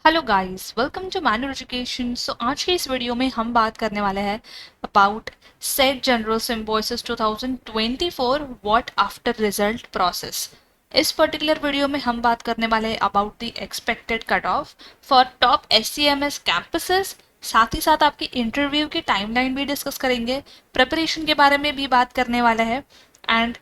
Hello guys, welcome to manual education. So आज के इस वीडियो में हम बात करने वाले हैं about SET general Symbiosis 2024 what after result process. इस पर्टिकुलर वीडियो में हम बात करने वाले हैं about the expected cut off for top SCMS campuses. साथ ही साथ आपकी इंटरव्यू की टाइमलाइन भी डिस्कस करेंगे, प्रिपरेशन के बारे में भी बात करने वाले हैं and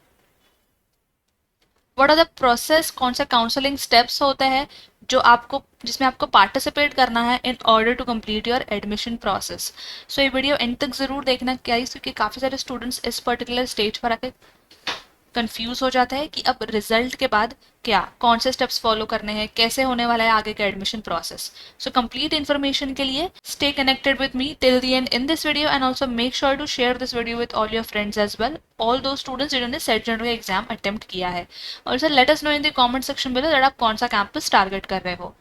what are the process, कौन सा काउंसलिंग स्टेप्स होते हैं जो आपको जिसमें आपको पार्टिसिपेट करना है in order to complete your admission process. So ये वीडियो एंड तक जरूर देखना, क्या क्योंकि काफ़ी सारे स्टूडेंट्स इस पर्टिकुलर स्टेज पर आके कंफ्यूज हो जाता है कि अब रिजल्ट के बाद क्या कौन से स्टेप्स फॉलो करने हैं, कैसे होने वाला है आगे का admission process. So complete information के लिए stay connected with me till the end in this video and also make sure to share this video with all your friends as well, all those students जिन्होंने SET general exam attempt किया है। और sir let us know in the comment section below that आप कौन सा campus target कर रहे हो।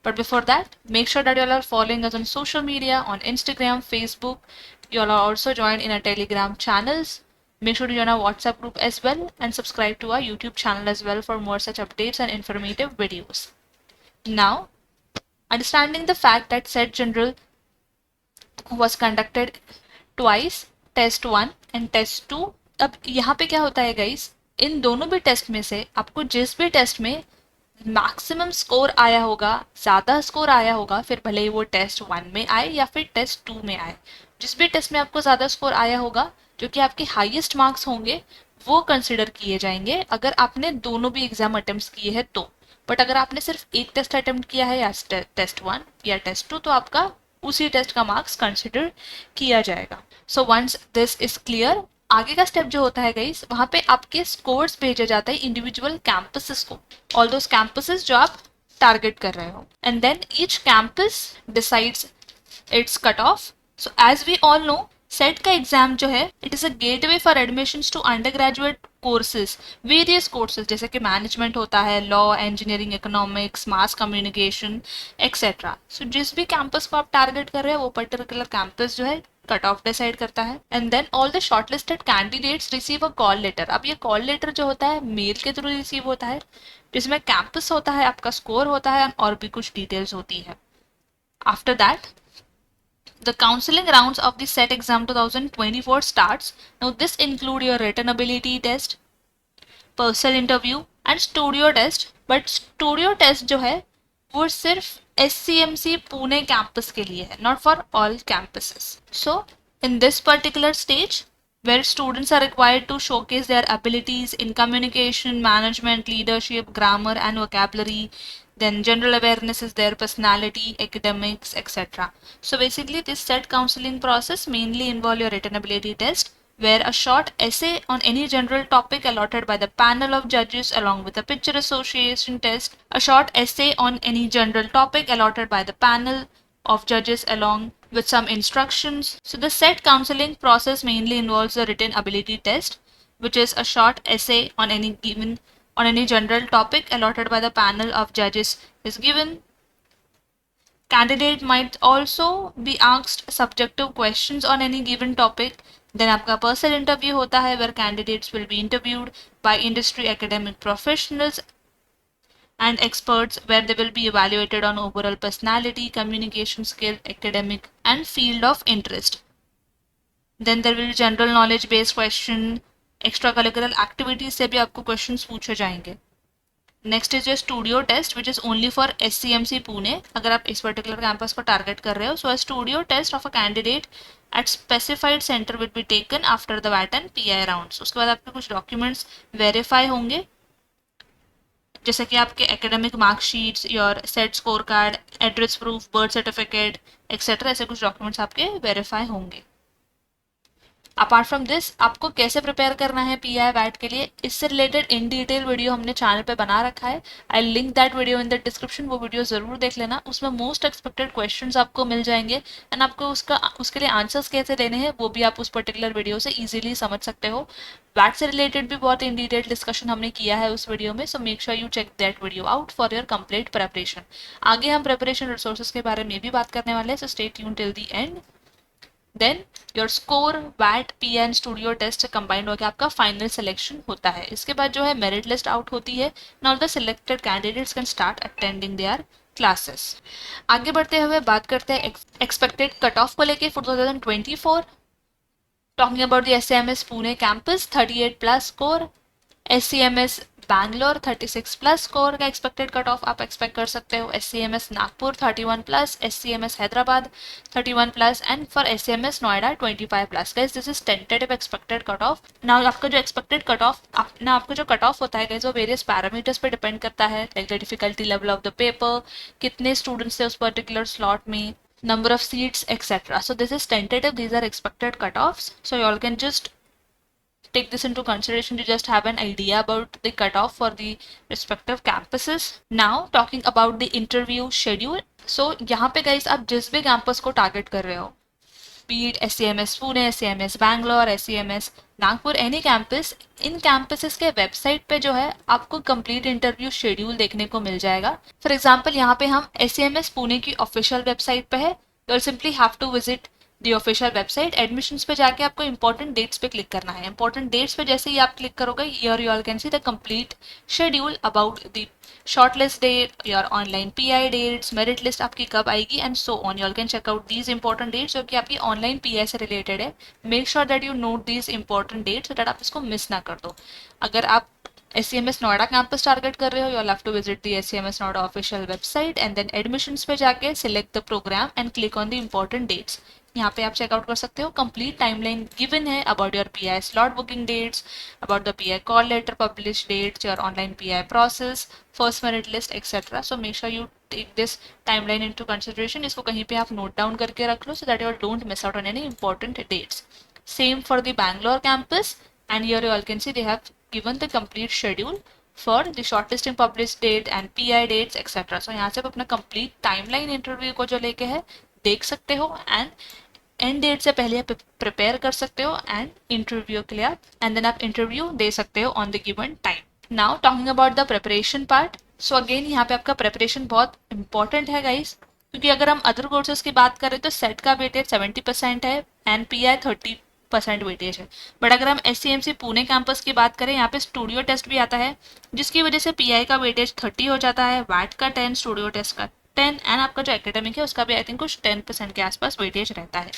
But before that, make sure that you all are following us on social media, on Instagram, Facebook. You all are also joined in our Telegram channels. Make sure to join our WhatsApp group as well and subscribe to our YouTube channel as well for more such updates and informative videos. Now, understanding the fact that SET General was conducted twice, test 1 and test 2. अब यहाँ पे क्या होता है guys, इन दोनों भी test में से आपको जिस भी टेस्ट में मैक्सिमम स्कोर आया होगा, ज़्यादा स्कोर आया होगा, फिर भले ही वो टेस्ट 1 में आए या फिर टेस्ट 2 में आए, जिस भी टेस्ट में आपको ज़्यादा स्कोर आया होगा जो कि आपके हाईएस्ट मार्क्स होंगे वो कंसिडर किए जाएंगे अगर आपने दोनों भी एग्जाम अटेम्प्ट किए हैं तो। बट अगर आपने सिर्फ एक टेस्ट अटेम्प्ट किया है या टेस्ट 1 या टेस्ट 2 तो आपका उसी टेस्ट का मार्क्स कंसिडर किया जाएगा। So once this is clear, आगे का स्टेप जो होता है गाइस, वहां पे आपके स्कोर्स भेजे जाते हैं इंडिविजुअल कैंपसेस को, ऑल दोस कैंपसेस जो आप टारगेट कर रहे हो, and then each campus decides its cut off. So as we all know, SET का एग्जाम जो है it is a gateway for admissions to undergraduate courses, various courses जैसे कि मैनेजमेंट होता है, law, engineering, economics, mass communication etcetera. So जिस भी campus को आप टारगेट कर रहे हैं वो पर्टिकुलर कैंपस जो है कट ऑफ डिसाइड करता है, and then all the shortlisted candidates receive a call letter. अब ये कॉल लेटर जो होता है मेल के थ्रू रिसीव होता है, जिसमें कैंपस होता है, आपका स्कोर होता है और भी कुछ डिटेल्स होती है। After that the counseling rounds of the SET exam 2024 starts. Now this include your written ability test, personal interview and studio test. But studio test जो है वो सिर्फ SCMC पुणे कैंपस के लिए है, not for all campuses. So in this particular stage where students are required to showcase their abilities in communication, management, leadership, grammar and vocabulary, then general awareness is their personality, academics, etc. So basically this SET counseling process mainly involve your written ability test, where a short essay on any general topic allotted by the panel of judges along with a picture association test, a short essay on any general topic allotted by the panel of judges along with some instructions. So the SET counseling process mainly involves the written ability test, which is a short essay on any general topic allotted by the panel of judges is given. Candidate might also be asked subjective questions on any given topic. Then आपका personal interview होता है where candidates will be interviewed by industry academic professionals and experts, where they will be evaluated on overall personality, communication skill, academic and field of interest. Then there will be general knowledge based question, extra curricular activities से भी आपको questions पूछे जाएंगे। Next is your studio test which is only for SCMC Pune, अगर आप इस particular campus को target कर रहे हो। So a studio test of a candidate at specified centre will be taken after the वैट एंड PI राउंड्स। उसके बाद आपके कुछ डॉक्यूमेंट्स वेरीफाई होंगे, जैसे कि आपके academic marksheets, your set score card, address proof, birth certificate etcetera, ऐसे कुछ डॉक्यूमेंट्स आपके वेरीफाई होंगे। अपार्ट फ्रॉम दिस आपको कैसे प्रिपेयर करना है PI वैट के लिए, इससे रिलेटेड इन डिटेल वीडियो हमने चैनल पे बना रखा है। I link that video in the description, वो वीडियो जरूर देख लेना। उसमें मोस्ट एक्सपेक्टेड क्वेश्चंस आपको मिल जाएंगे एंड आपको उसके लिए आंसर्स कैसे देने हैं वो भी आप उस पर्टिकुलर वीडियो से इजीली समझ सकते हो। वैट से रिलेटेड भी बहुत इन डिटेल डिस्कशन हमने किया है उस वीडियो में, so make sure you check that video out for your complete preparation. आगे हम प्रेपरेशन रिसोर्सेज के बारे में भी बात करने वाले हैं, so stay tuned till the end. Then your score, वैट, PI एंड स्टूडियो टेस्ट से कंबाइंड होकर आपका फाइनल सिलेक्शन होता है। इसके बाद जो है मेरिट लिस्ट आउट होती है, now the selected candidates can start attending there classes. आगे बढ़ते हुए बात करते हैं एक्सपेक्टेड कट ऑफ को लेके for 2024। Talking about the SCMS Pune campus 38 plus score, SCMS Bangalore 36 plus score का एक्सपेक्टेड कट ऑफ आप एक्सपेक्ट कर सकते हो। SCMS Nagpur 31 plus, SCMS Hyderabad 31 plus and for SCMS Noida 25 plus. Guys this is tentative expected cut off. Now आपका जो expected cut of आपका जो cut off होता है गाइस वो वेरियस पैरामीटर्स पे डिपेंड करता है, like the difficulty level of the paper, कितने स्टूडेंट्स थे उस पर्टिकुलर स्लॉट में, number of seats, etc. So this is tentative, these are expected cutoffs. So you all can just take this into consideration to just have an idea about the cutoff for the respective campuses. Now talking about the interview schedule. So यहाँ पे guys आप जिस भी campus को target कर रहे हो, be it SCMS Pune, SCMS Bangalore, SCMS Nagpur, any campus, in campuses के वेबसाइट पे जो है आपको कंप्लीट इंटरव्यू शेड्यूल देखने को मिल जाएगा। फॉर एग्जांपल यहाँ पे हम SCMS पुणे की ऑफिशियल वेबसाइट पे है, you will simply have to visit the official website. Admissions पे जाके आपको इंपॉर्टेंट डेट्स पे क्लिक करना है। इंपॉर्टेंट डेट्स पे जैसे ही आप क्लिक करोगे, your you all can see the complete schedule about the shortlist date, your online PI dates, merit list आपकी कब आएगी and so on. You all can check out these important dates जो कि आपकी ऑनलाइन पीआई से related है। Make sure that you note these important dates so that आप इसको मिस ना कर दो। अगर आप SCMS नोएडा कैंपस टारगेट कर रहे हो, you have to visit the SCMS Noida official website and then admissions पे जाके select the programme and click on the important dates. यहाँ पे आप चेकआउट कर सकते हो, कंप्लीट टाइमलाइन गिवन है about your PI slot booking dates, about the PI call letter publish dates, your online PI process, first merit list etcetera. So make sure you take this timeline into consideration. इसको कहीं पे आप note down करके रख लो so that you don't miss out on any important dates. Same for the Bangalore campus and here you all can see they have given the complete schedule for the shortlisting publish date and PI dates etc. So यहाँ से आप अपना complete timeline interview को जो लेके है देख सकते हो एंड एंड डेट से पहले आप प्रिपेयर कर सकते हो एंड इंटरव्यू के लिए आप एंड देन आप इंटरव्यू दे सकते हो on the given time. Now talking about the preparation part. So again यहाँ पे आपका प्रिपरेशन बहुत इंपॉर्टेंट है गाइस, क्योंकि अगर हम अदर कोर्सेज की बात करें तो सेट का वेटेज 70% है एंड पीआई 30% वेटेज है। बट अगर हम SCMC पुणे कैंपस की बात करें, यहाँ पे स्टूडियो टेस्ट भी आता है जिसकी वजह से पीआई का वेटेज 30 हो जाता है, वैट का 10, स्टूडियो टेस्ट का 10 एंड आपका जो एकेडमिक है उसका भी आई थिंक कुछ 10% के आसपास वेटेज रहता है।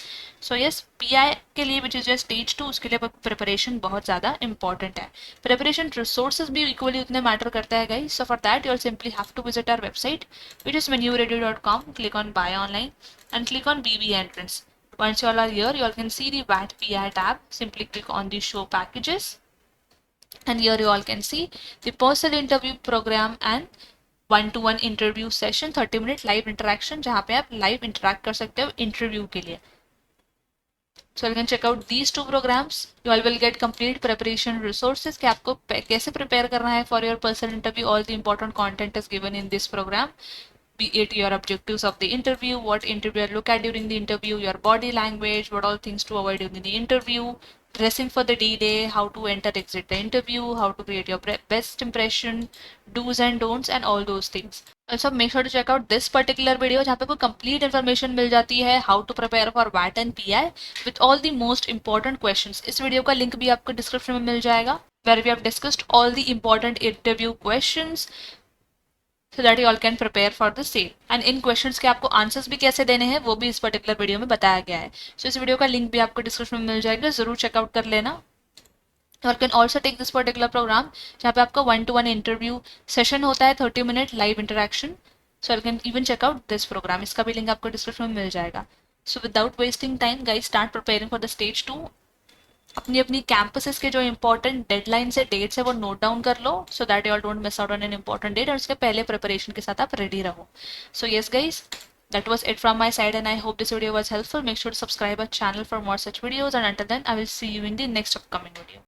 सो यस, पीआई के लिए विच इज स्टेज 2 उसके लिए प्रिपरेशन बहुत ज़्यादा इंपॉर्टेंट है। प्रिपरेशन रिसोर्सेज भी इक्वली उतने मैटर करता है guys. So for that you are simply have to visit our website which is menuready.com, click on buy online and click on BB entrance. Once you all are here, you all can see the VAT PI tab. Simply click on the show packages and here you all can see the personal interview program and 1-to-1 interview session 30 minute live interaction, जहाँ पे आप live interact कर सकते हो interview के लिए। So you can check out these two programs. You all will get complete preparation resources कि आपको कैसे prepare करना है for your personal interview. All the important content is given in this program. Be it your objectives of the interview, what interviewer look at during the interview, your body language, what all things to avoid during the interview, dressing for the D-Day, how to enter exit the interview, how to create your best impression, do's and don'ts and all those things. Also make sure to check out this particular video जहाँ पे आपको complete information मिल जाती है how to prepare for VAT and PI with all the most important questions. इस video का link भी आपको description में मिल जाएगा where we have discussed all the important interview questions so that you all can prepare for the same. And in questions के आपको answers भी कैसे देने हैं वो भी इस particular वीडियो में बताया गया है। So इस वीडियो का लिंक भी आपको डिस्क्रिप्शन में मिल जाएगा, जरूर चेकआउट कर लेना। You can also take this particular program जहाँ पे आपका 1-to-1 इंटरव्यू सेशन होता है, 30 minute live interaction. So you can even check out this program, इसका भी लिंक आपको डिस्क्रिप्शन में मिल जाएगा। So without wasting time guys, start preparing for the stage 2. अपनी अपनी कैंपसेस के जो इंपॉर्टेंट डेडलाइंस है, डेट्स है, वो नोट डाउन कर लो so that you all don't miss out on an important date और उसके पहले प्रिपरेशन के साथ आप रेडी रहो। So yes guys, that was it from my side and I hope this video was helpful. Make sure to subscribe our channel for more such videos and until then I will see you in the next upcoming video.